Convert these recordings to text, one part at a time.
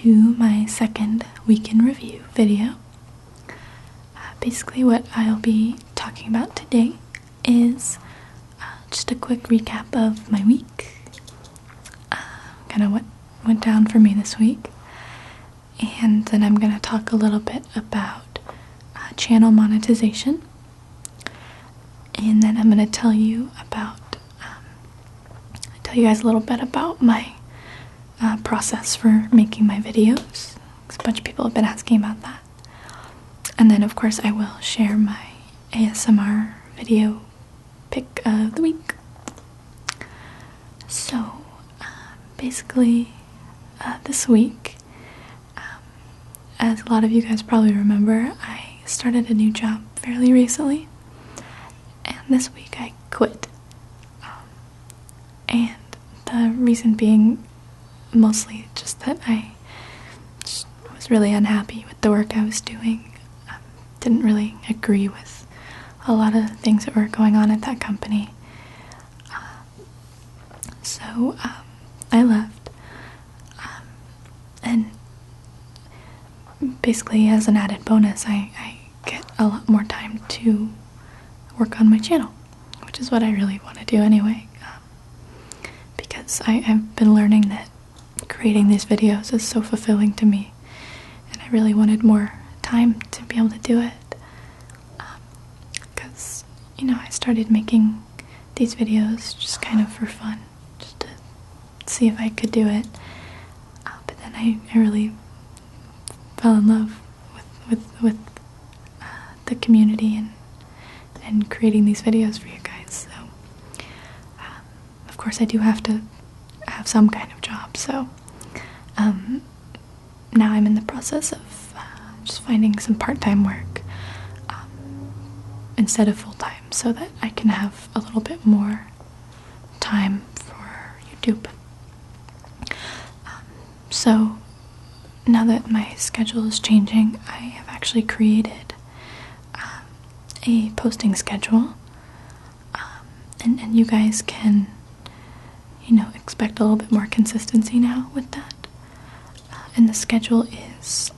to my second week in review video. Basically what I'll be talking about today is just a quick recap of my week, kind of what went down for me this week, and then I'm going to talk a little bit about channel monetization, and then I'm going to tell you guys a little bit about my process for making my videos, because a bunch of people have been asking about that. And then of course I will share my ASMR video pick of the week. So basically this week, as a lot of you guys probably remember, I started a new job fairly recently, and this week I quit. And the reason being mostly just that I just was really unhappy with the work I was doing. Didn't really agree with a lot of things that were going on at that company. So I left. And basically as an added bonus, I get a lot more time to work on my channel, which is what I really want to do anyway. Because I've been learning that creating these videos is so fulfilling to me, and I really wanted more time to be able to do it. Because, I started making these videos just kind of for fun, just to see if I could do it. But then I really fell in love with the community and creating these videos for you guys. So, of course, I do have to have some kind of job, so now I'm in the process of just finding some part-time work instead of full-time, so that I can have a little bit more time for YouTube. So now that my schedule is changing, I have actually created a posting schedule, and you guys can expect a little bit more consistency now with that. And the schedule is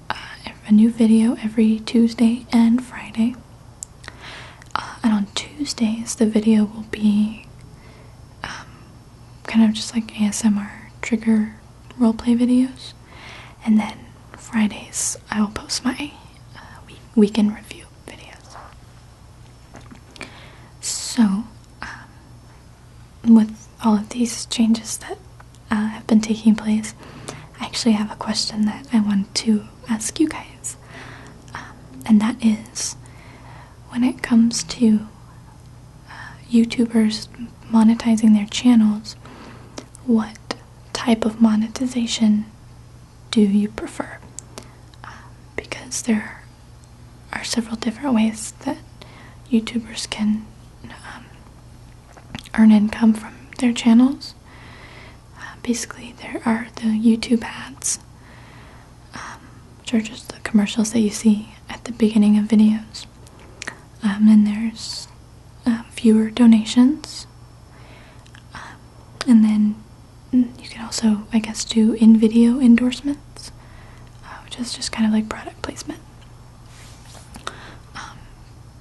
a new video every Tuesday and Friday. And on Tuesdays, the video will be kind of just like ASMR trigger roleplay videos. And then Fridays, I will post my week in review videos. So, with all of these changes that have been taking place, I actually have a question that I want to ask you guys, and that is, when it comes to YouTubers monetizing their channels, what type of monetization do you prefer? Because there are several different ways that YouTubers can earn income from their channels. Basically, there are the YouTube ads, which are just the commercials that you see at the beginning of videos. And there's viewer donations. And then you can also, I guess, do in-video endorsements, which is just kind of like product placement.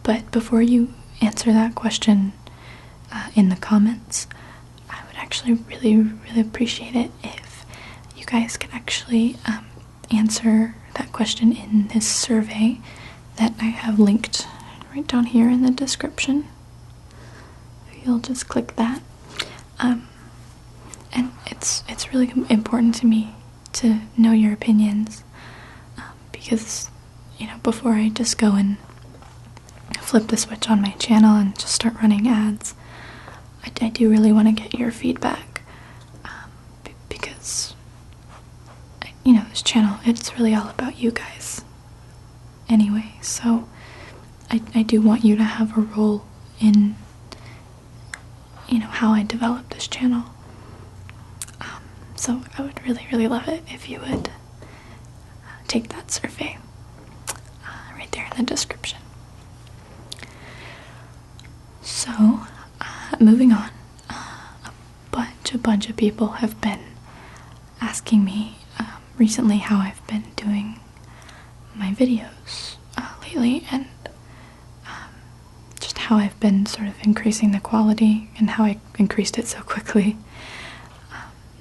But before you answer that question in the comments, I would actually really, really appreciate it if you guys could actually answer that question in this survey that I have linked right down here in the description. You'll just click that. And it's really important to me to know your opinions, because before I just go and flip the switch on my channel and just start running ads, I do really want to get your feedback, because this channel, it's really all about you guys anyway. So I do want you to have a role in how I develop this channel. So I would really, really love it if you would take that survey right there in the description. So, moving on, a bunch of people have been asking me recently how I've been doing my videos lately, and just how I've been sort of increasing the quality and how I increased it so quickly.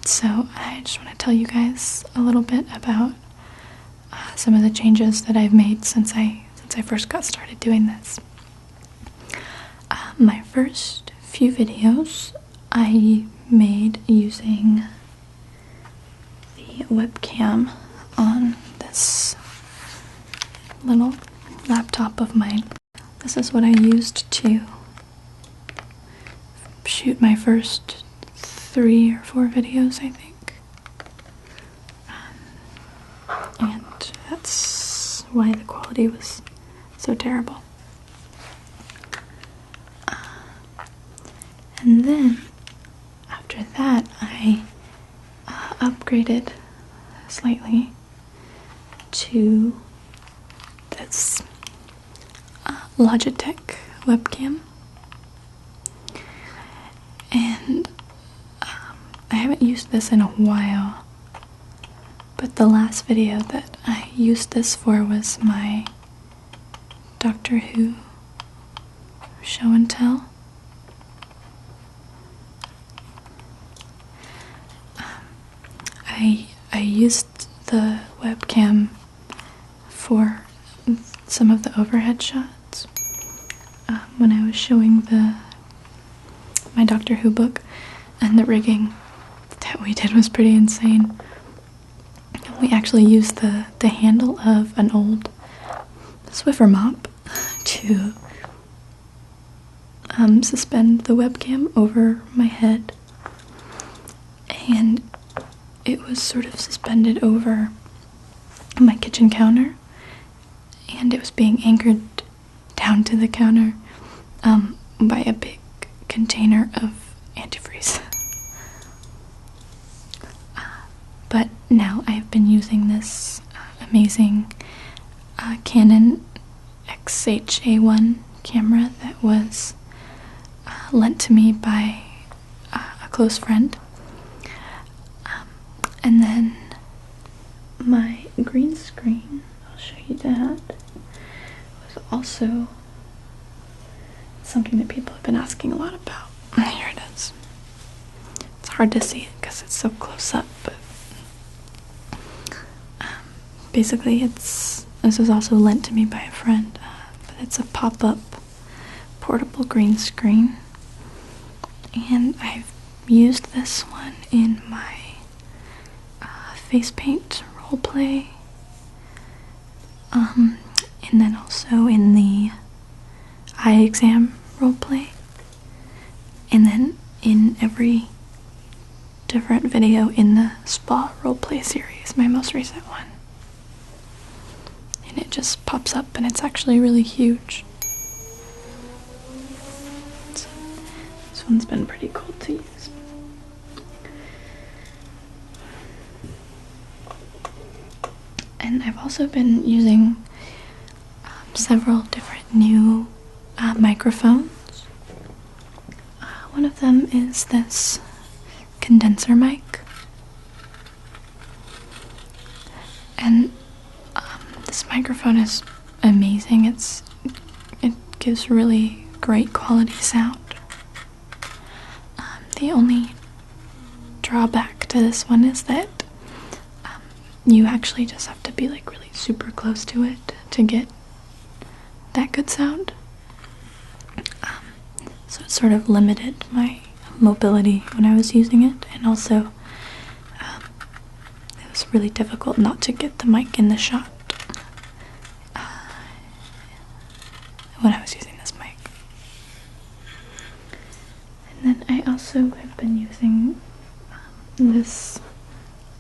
So I just want to tell you guys a little bit about some of the changes that I've made since I first got started doing this. My first few videos I made using the webcam on this little laptop of mine. This is what I used to shoot my first 3 or 4 videos, I think. And that's why the quality was so terrible. And then, after that, I upgraded slightly to this Logitech webcam. And I haven't used this in a while, but the last video that I used this for was my Doctor Who show and tell. I used the webcam for some of the overhead shots when I was showing my Doctor Who book, and the rigging that we did was pretty insane. We actually used the handle of an old Swiffer mop to suspend the webcam over my head, and it was sort of suspended over my kitchen counter, and it was being anchored down to the counter by a big container of antifreeze. But now I've been using this amazing Canon XH-A1 camera that was lent to me by a close friend. And then my green screen, I'll show you that, was also something that people have been asking a lot about. Here it is. It's hard to see it because it's so close up, but basically this was also lent to me by a friend, but it's a pop-up portable green screen, and I've used this one in my face paint roleplay, and then also in the eye exam roleplay, and then in every different video in the spa roleplay series, my most recent one. And it just pops up, and it's actually really huge. So this one's been pretty cool to use. And I've also been using several different new microphones. One of them is this condenser mic, and this microphone is amazing. It gives really great quality sound. The only drawback to this one is that you actually just have to be like really super close to it to get that good sound. So it sort of limited my mobility when I was using it, and also it was really difficult not to get the mic in the shot when I was using this mic. And then I also have been using this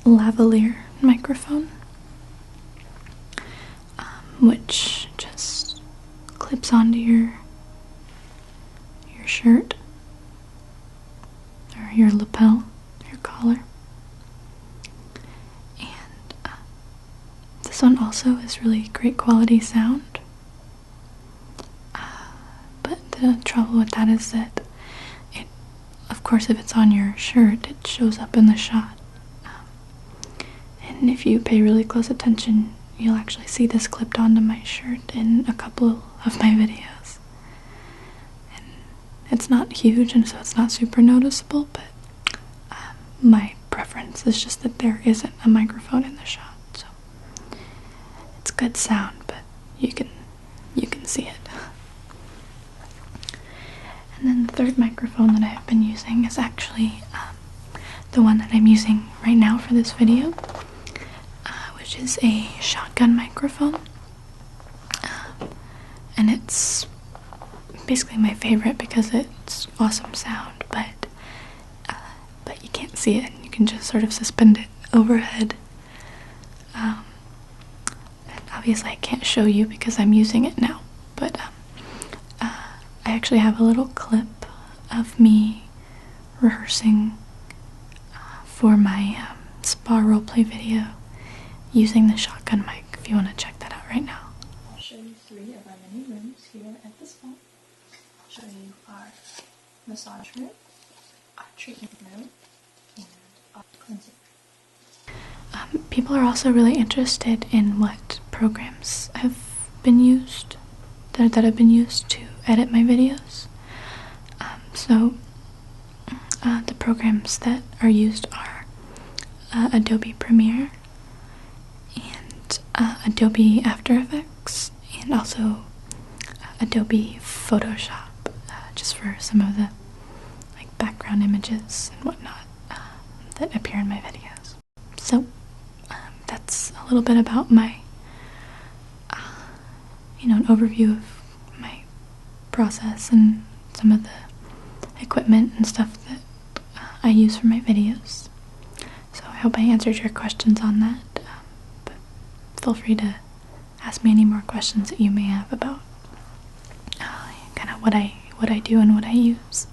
lavalier microphone, which just clips onto your shirt or your lapel, your collar. And this one also is really great quality sound, but the trouble with that is that of course if it's on your shirt, it shows up in the shot, and And if you pay really close attention, you'll actually see this clipped onto my shirt in a couple of my videos. And it's not huge, and so it's not super noticeable, but my preference is just that there isn't a microphone in the shot. So it's good sound, but you can see it. And then the third microphone that I have been using is actually the one that I'm using right now for this video, which is a shotgun microphone. And it's basically my favorite because it's awesome sound, but you can't see it, and you can just sort of suspend it overhead. And obviously I can't show you because I'm using it now, but I actually have a little clip of me rehearsing for my spa roleplay video using the shotgun mic, if you want to check that out right now. I'll show you 3 of our many rooms here at the spa. I'll show you our massage room, our treatment room, and our cleansing room. People are also really interested in what programs have been used, that have been used to edit my videos. The programs that are used are Adobe Premiere and Adobe After Effects, and also Adobe Photoshop, just for some of the background images and whatnot that appear in my videos. So that's a little bit about my an overview of my process and some of the equipment and stuff that I use for my videos. So I hope I answered your questions on that, but feel free to ask me any more questions that you may have about kind of what I do and what I use.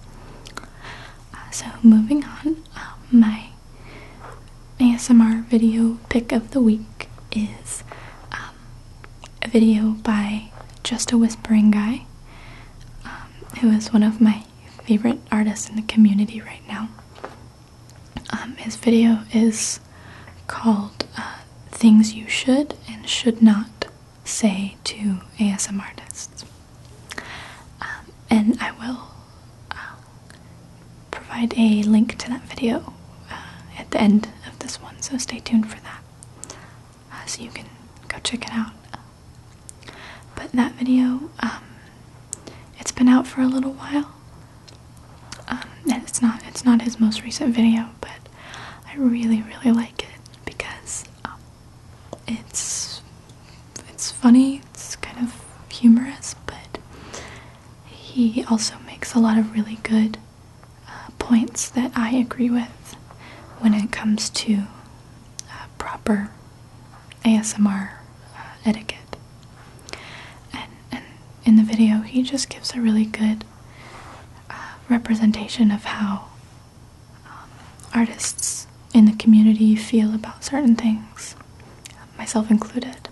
So moving on, my ASMR video pick of the week is a video by JustAWhisperingGuy, who is one of my favorite artists in the community right now. His video is called Things You Should and Should Not Say to ASMRtists. And I will provide a link to that video at the end of this one, so stay tuned for that, so you can go check it out. But that video, it's been out for a little while, and it's not his most recent video, but I really like it because it's funny, it's kind of humorous, but he also makes a lot of really good points that I agree with when it comes to proper ASMR etiquette. And in the video, he just gives a really good representation of how artists in the community feel about certain things, myself included.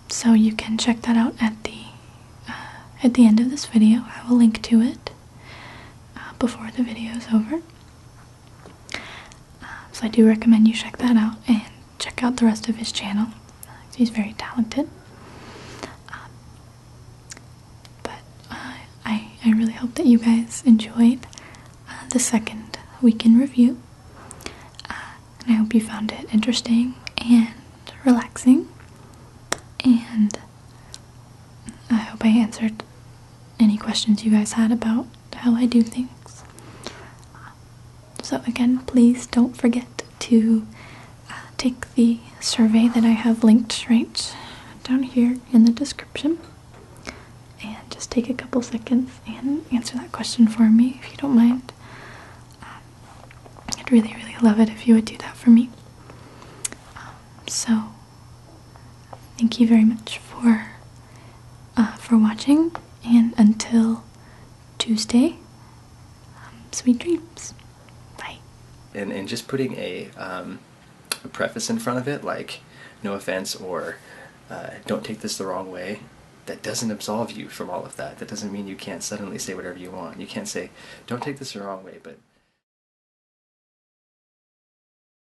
So you can check that out at the end of this video. I will link to it before the video is over. So I do recommend you check that out and check out the rest of his channel. He's very talented. But I really hope that you guys enjoyed the second week in review. And I hope you found it interesting and relaxing. And I hope I answered any questions you guys had about how I do things. So again, please don't forget to take the survey that I have linked right down here in the description. And just take a couple seconds and answer that question for me, if you don't mind. I'd really love it if you would do that for me. So thank you very much for watching, and until Tuesday, sweet dreams. Bye. And just putting a preface in front of it, like no offense, or don't take this the wrong way, that doesn't absolve you from all of that. That doesn't mean you can't suddenly say whatever you want. You can't say, don't take this the wrong way, but